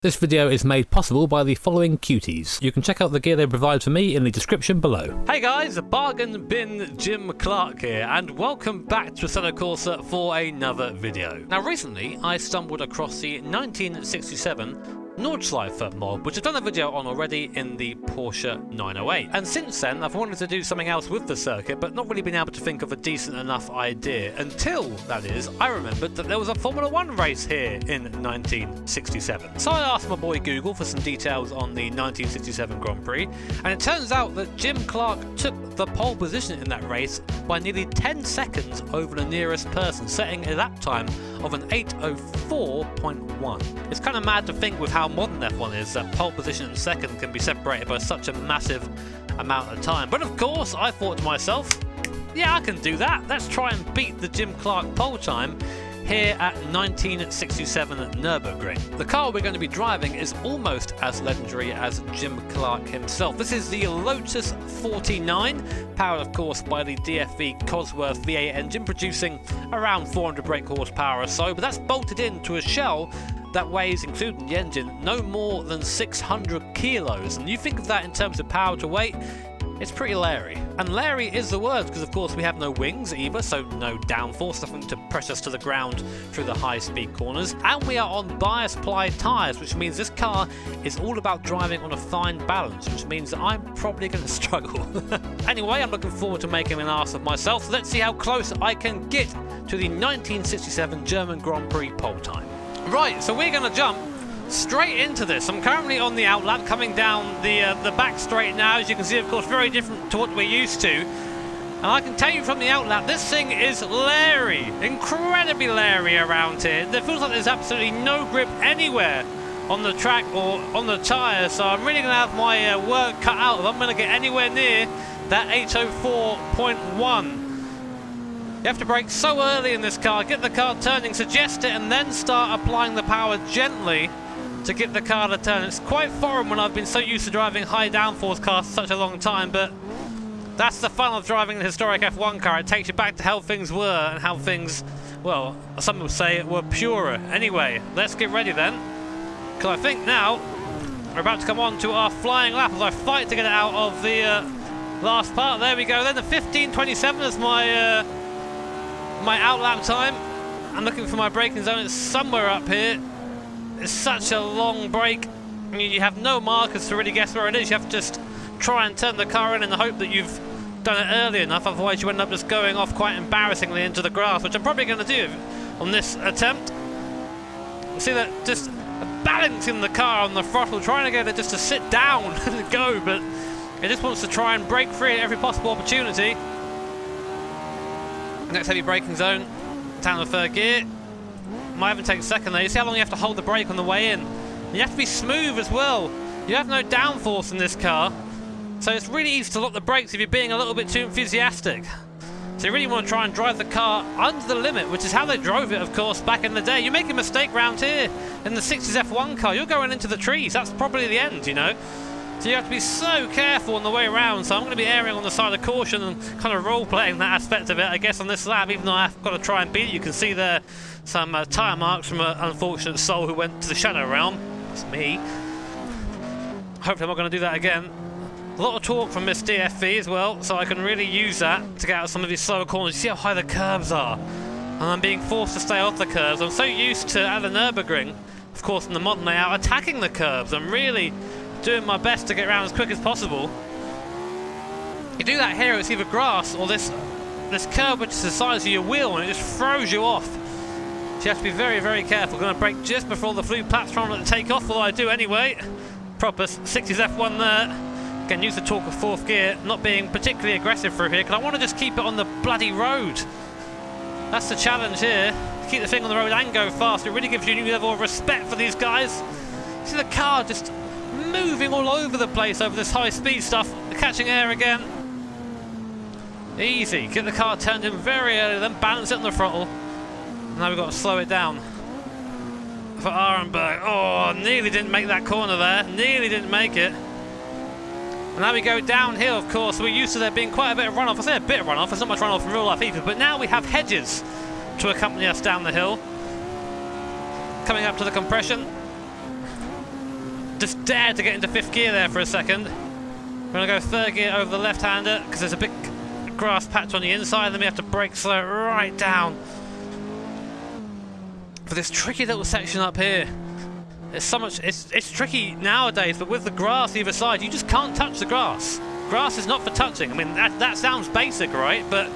This video is made possible by the following cuties. You can check out the gear they provide for me in the description below. Hey guys, Bargain Bin Jim Clark here, and welcome back to Assetto Corsa for another video. Now recently, I stumbled across the 1967 Nordschleife mod, which I've done a video on already in the Porsche 908. And since then, I've wanted to do something else with the circuit, but not really been able to think of a decent enough idea. Until, that is, I remembered that there was a Formula 1 race here in 1967. So I asked my boy Google for some details on the 1967 Grand Prix, and it turns out that Jim Clark took the pole position in that race by nearly 10 seconds over the nearest person, setting a lap time of an 8:04.1. It's kind of mad to think with how modern F1 is that pole position and second can be separated by such a massive amount of time. But of course, I thought to myself, yeah, I can do that. Let's try and beat the Jim Clark pole time here at 1967 Nürburgring. The car we're going to be driving is almost as legendary as Jim Clark himself. This is the Lotus 49, powered of course by the DFV Cosworth V8 engine, producing around 400 brake horsepower or so, but that's bolted into a shell that weighs, including the engine, no more than 600 kilos. And you think of that in terms of power to weight, it's pretty Larry. And Larry is the word, because of course we have no wings either, so no downforce, nothing to press us to the ground through the high-speed corners. And we are on bias-ply tyres, which means this car is all about driving on a fine balance, which means that I'm probably going to struggle. Anyway, I'm looking forward to making an ass of myself, so let's see how close I can get to the 1967 German Grand Prix pole time. Right, so we're going to jump straight into this. I'm currently on the outlap, coming down the back straight now. As you can see, of course, very different to what we're used to. And I can tell you from the outlap, this thing is Larry, incredibly Larry around here. There feels like there's absolutely no grip anywhere on the track or on the tyres, so I'm really going to have my work cut out if I'm going to get anywhere near that 8:04.1. You have to brake so early in this car, get the car turning, suggest it, and then start applying the power gently to get the car to turn. It's quite foreign when I've been so used to driving high downforce cars for such a long time, but that's the fun of driving the historic F1 car. It takes you back to how things were and how things, well, some would say were purer. Anyway, let's get ready then, because I think now we're about to come on to our flying lap as I fight to get it out of the last part. There we go then, the 15:27 is my outlap time. I'm looking for my braking zone. It's somewhere up here. It's such a long break. I mean, you have no markers to really guess where it is. You have to just try and turn the car in the hope that you've done it early enough. Otherwise, you end up just going off quite embarrassingly into the grass, which I'm probably going to do on this attempt. You see that just balancing the car on the throttle, trying to get it just to sit down and go, but it just wants to try and break free at every possible opportunity. Next heavy braking zone, down the third gear. Might even take second there. You see how long you have to hold the brake on the way in. You have to be smooth as well. You have no downforce in this car, so it's really easy to lock the brakes if you're being a little bit too enthusiastic. So you really want to try and drive the car under the limit, which is how they drove it, of course, back in the day. You make a mistake round here in the 60s F1 car, you're going into the trees. That's probably the end, you know. So you have to be so careful on the way around. So I'm going to be erring on the side of caution and kind of role-playing that aspect of it, I guess, on this lap, even though I've got to try and beat it. You can see there some tyre marks from an unfortunate soul who went to the Shadow Realm. It's me. Hopefully I'm not going to do that again. A lot of torque from this DFV as well, so I can really use that to get out of some of these slower corners. You see how high the curves are? And I'm being forced to stay off the curves. I'm so used to, at the Nürburgring, of course, in the modern layout, attacking the curves. I'm really doing my best to get around as quick as possible. You do that here, it's either grass or this curve which is the size of your wheel, and it just throws you off. So you have to be very, very careful. I'm going to brake just before the flue platform to take off, although I do anyway. Proper 60s F1 there. Again, use the torque of fourth gear, not being particularly aggressive through here, because I want to just keep it on the bloody road. That's the challenge here. Keep the thing on the road and go fast. It really gives you a new level of respect for these guys. See the car just moving all over the place over this high speed stuff, catching air again. Easy, get the car turned in very early, then balance it on the throttle. Now we've got to slow it down for Arenberg. Oh, nearly didn't make that corner there, nearly didn't make it. And now we go downhill, of course. We're used to there being quite a bit of runoff. I say a bit of runoff, there's not much runoff in real life either, but now we have hedges to accompany us down the hill. Coming up to the compression. just dared to get into 5th gear there for a second. We're going to go 3rd gear over the left-hander because there's a big grass patch on the inside, then we have to brake slow right down for this tricky little section up here. It's so much, it's tricky nowadays, but with the grass either side, you just can't touch the grass. Grass is not for touching. I mean, that sounds basic, right? But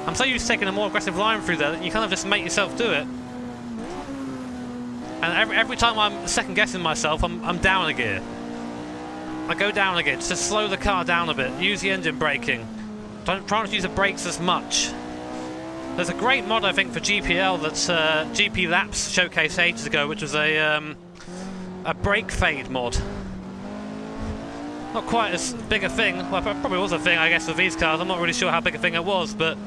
I'm so used to taking a more aggressive line through there that you kind of just make yourself do it. And every time I'm second guessing myself, I'm down a gear. I go down a gear just to slow the car down a bit. Use the engine braking. Don't try not to use the brakes as much. There's a great mod, I think, for GPL that's GP Laps showcased ages ago, which was a brake fade mod. Not quite as big a thing. Well, it probably was a thing, I guess, with these cars. I'm not really sure how big a thing it was, but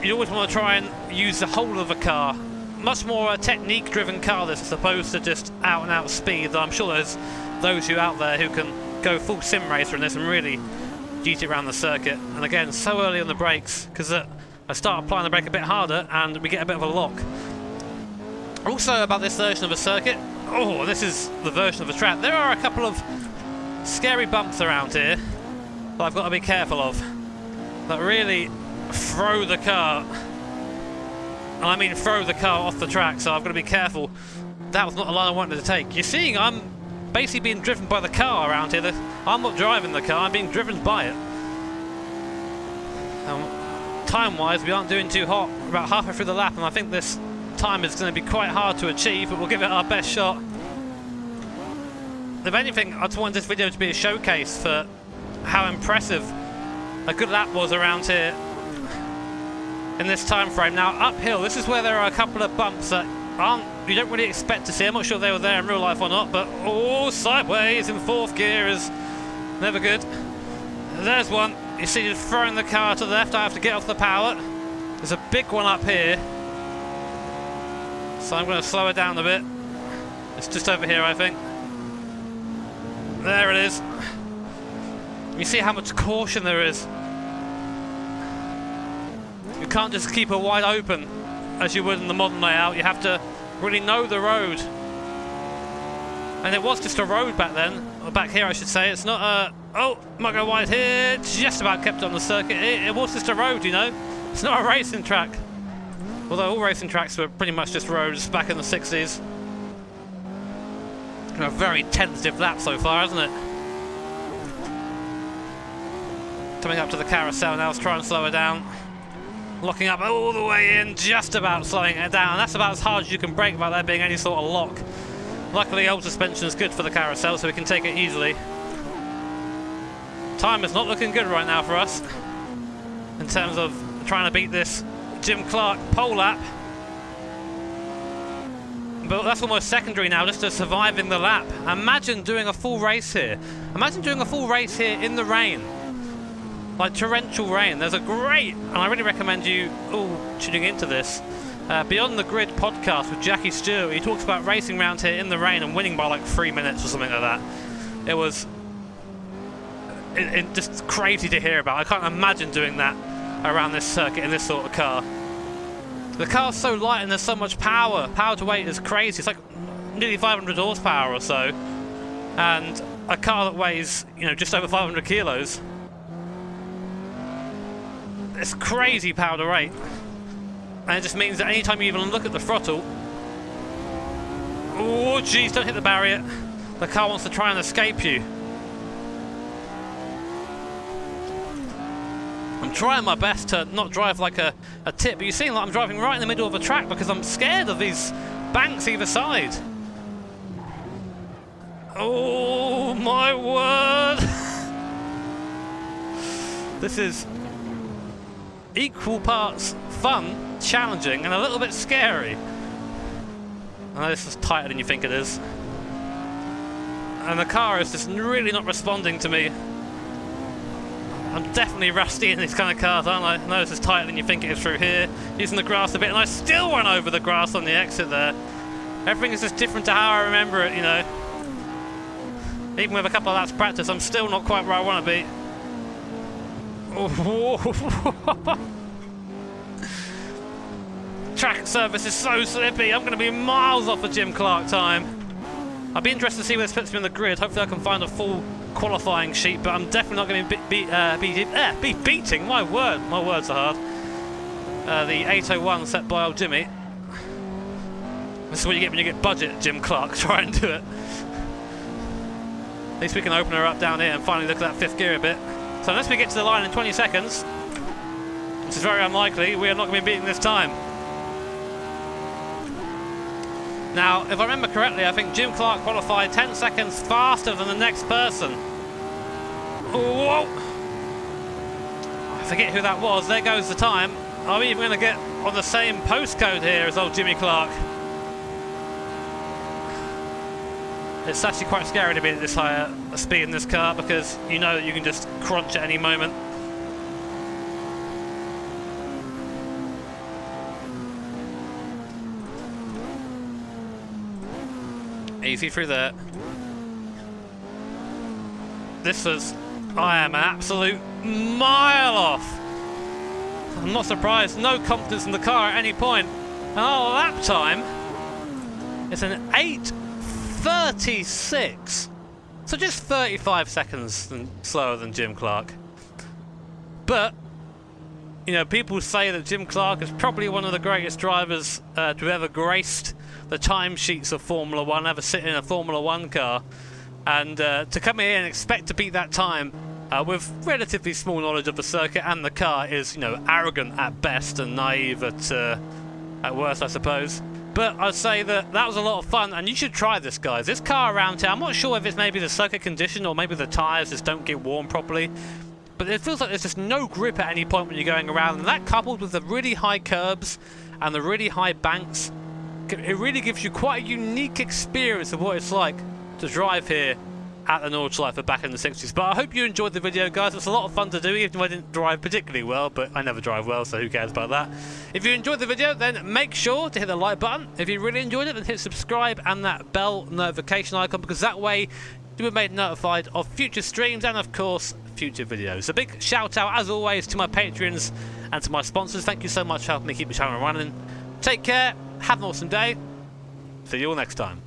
you always want to try and use the whole of a car. Much more a technique-driven car, this, as opposed to just out-and-out speed. Though I'm sure there's those who out there who can go full sim racer in this and really duty it around the circuit. And again, so early on the brakes, because I start applying the brake a bit harder and we get a bit of a lock. Also about this version of a circuit, oh, this is the version of a track. There are a couple of scary bumps around here that I've got to be careful of, that really throw the car, and I mean throw the car off the track, so I've got to be careful. That was not the line I wanted to take. You're seeing I'm basically being driven by the car around here. I'm not driving the car, I'm being driven by it. Time-wise, we aren't doing too hot. We're about halfway through the lap, and I think this time is going to be quite hard to achieve, but we'll give it our best shot. If anything, I just wanted this video to be a showcase for how impressive a good lap was around here in this time frame. Now, uphill, this is where there are a couple of bumps that you don't really expect to see. I'm not sure they were there in real life or not, but oh, sideways in 4th gear is never good. There's one. You see, you're throwing the car to the left. I have to get off the power. There's a big one up here, so I'm going to slow it down a bit. It's just over here, I think. There it is. You see how much caution there is. You can't just keep it wide open as you would in the modern layout. You have to really know the road. And it was just a road back then, or back here I should say. It's not a, oh, might go wide here. Just about kept on the circuit. It was just a road, you know. It's not a racing track. Although all racing tracks were pretty much just roads back in the 60s. A very tentative lap so far, isn't it? Coming up to the carousel now, let's try and slow her down. Locking up all the way in, just about slowing it down. That's about as hard as you can brake without there being any sort of lock. Luckily, old suspension is good for the carousel, so we can take it easily. Time is not looking good right now for us in terms of trying to beat this Jim Clark pole lap. But that's almost secondary now, just to surviving the lap. Imagine doing a full race here. Imagine doing a full race here in the rain. Like torrential rain. There's a great, and I really recommend you all tuning into this, Beyond the Grid podcast with Jackie Stewart. He talks about racing around here in the rain and winning by like 3 minutes or something like that. It was just crazy to hear about. I can't imagine doing that around this circuit in this sort of car. The car's so light and there's so much power. Power to weight is crazy. It's like nearly 500 horsepower or so. And a car that weighs, you know, just over 500 kilos. It's crazy power to weight. And it just means that anytime you even look at the throttle... Oh, jeez, don't hit the barrier. The car wants to try and escape you. I'm trying my best to not drive like a tip, but you see, like, I'm driving right in the middle of a track because I'm scared of these banks either side. Oh my word! This is equal parts fun, challenging, and a little bit scary. I know this is tighter than you think it is. And the car is just really not responding to me. I'm definitely rusty in these kind of cars, aren't I? No, this is tighter than you think it is through here. Using the grass a bit, and I still went over the grass on the exit there. Everything is just different to how I remember it, you know. Even with a couple of laps practice, I'm still not quite where I want to be. Oh. Track surface is so slippy. I'm going to be miles off of Jim Clark time. I'd be interested to see where this puts me on the grid. Hopefully I can find a full qualifying sheet, but I'm definitely not going to be beating. My words are hard. The 8:01 set by old Jimmy. This is what you get when you get budget, Jim Clark. Try and do it. At least we can open her up down here and finally look at that 5th gear a bit. So unless we get to the line in 20 seconds, which is very unlikely, we are not going to be beating this time. Now, if I remember correctly, I think Jim Clark qualified 10 seconds faster than the next person. Whoa! I forget who that was. There goes the time. Are we even going to get on the same postcode here as old Jimmy Clark? It's actually quite scary to be at this higher speed in this car, because you know that you can just crunch at any moment. Easy through there. I am an absolute mile off. I'm not surprised, no confidence in the car at any point. And our lap time is an 8:36. So just 35 seconds slower than Jim Clark. But, you know, people say that Jim Clark is probably one of the greatest drivers to have ever graced the timesheets of Formula 1, ever sit in a Formula 1 car. And to come here and expect to beat that time with relatively small knowledge of the circuit and the car is, you know, arrogant at best and naive at worst, I suppose. But I'd say that was a lot of fun, and you should try this, guys. This car around town, I'm not sure if it's maybe the circuit condition or maybe the tyres just don't get warm properly, but it feels like there's just no grip at any point when you're going around, and that coupled with the really high curbs and the really high banks, it really gives you quite a unique experience of what it's like to drive here at the Nordschleife back in the 60s. But I hope you enjoyed the video, guys. It's a lot of fun to do, even if I didn't drive particularly well, but I never drive well, so who cares about that. If you enjoyed the video, then make sure to hit the like button. If you really enjoyed it, then hit subscribe and that bell notification icon, because that way you'll be made notified of future streams and, of course, future videos. A big shout out, as always, to my Patreons and to my sponsors. Thank you so much for helping me keep the channel running. Take care, have an awesome day. See you all next time.